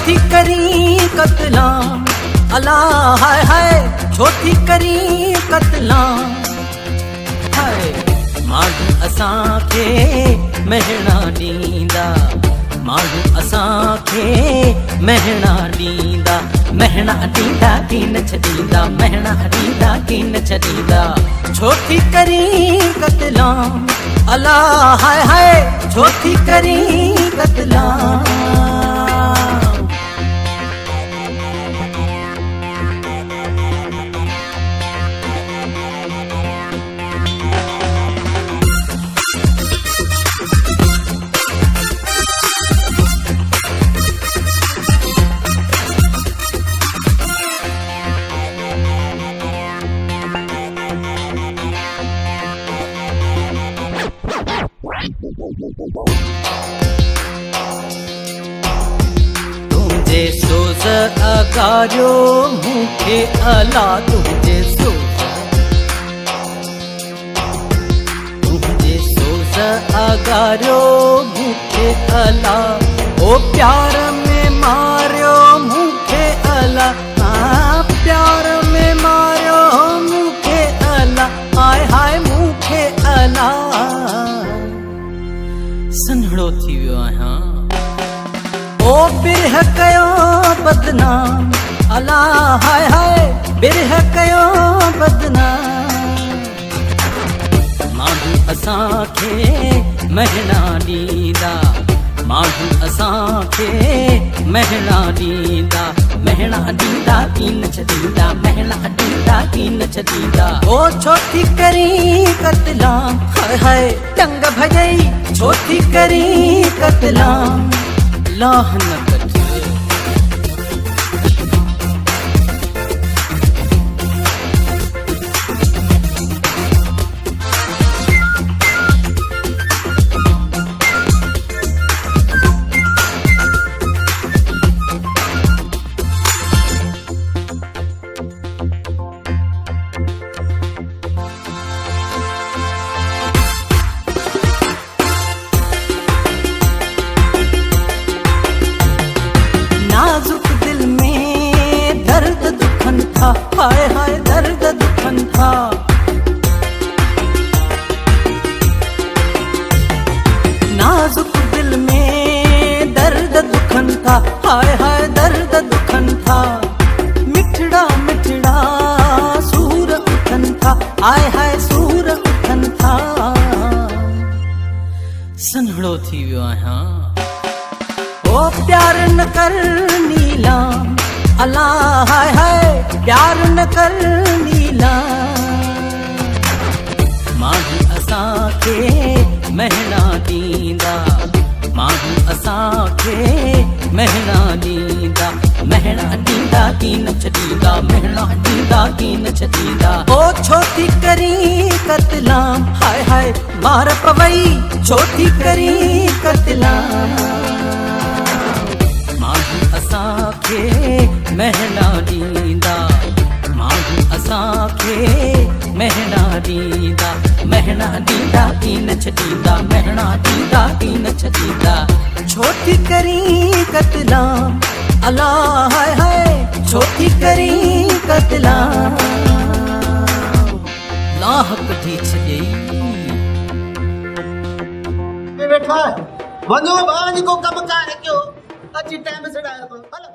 छोटी करी कतला अल्लाह हाय हाय छोटी करी कतला हाय माण्हू असांखे महणा ॾींदा माण्हू असांखे महणा ॾींदा महणा ॾींदा की न छॾींदा महणा ॾींदा की न छॾींदा छोटी करी कतला अल्लाह हाय हाय छोटी करी कतला तुझे सोज अगारियो मूंखे अला तुझे सोज अगारियो मूंखे अला ओ प्यार में मारियो मूंखे अला प्यार में मारियो मूंखे अला हाय हाय मूंखे अला सन्हड़ो थी वियो आहियां ओ बिरह कयो बदनाम अल्लाह हाय हाय बिरह कयो बदनाम माण्हू असांखे महणा ॾींदा माण्हू असांखे महणा ॾींदा महणा ॾींदा की न छॾींदा महणा ॾींदा की न छॾींदा ओ छोटी करी कतला हाय हाय टंग भॼई छोटी करी कतला लाह न कट नाजुक दिल में दर्द दुखन था हाय हाय दर्द दुखन था नाजुक दिल में दर्द दुखन था हाय हाय दर्द दुखन था मिठड़ा मिठड़ा सूर उठन था हाय हाय सूर उठन था सन्हड़ो थी वियो आहियां ओ प्यार न कर नीलाम अल्लाह हाय हाय प्यार न कर नीलाम माण्हू असांखे महणा ॾींदा माण्हू असांखे महणा ॾींदा महणा ॾींदा की न छॾींदा महणा ॾींदा की न छॾींदा ओ छोटी करी कतला हाय हाय मार पवई छोटी करी कतला माण्हू असांखे महणा ॾींदा माण्हू असांखे महणा ॾींदा महणा ॾींदा की न छॾींदा महणा ॾींदा की न छॾींदा छोटी करी कतला अल्लाह हाय हाय छोटी करी कतला लाह कढी छॾई वेठा वञो ॿारनि को कमु कार कयो अची टाइम सां आयो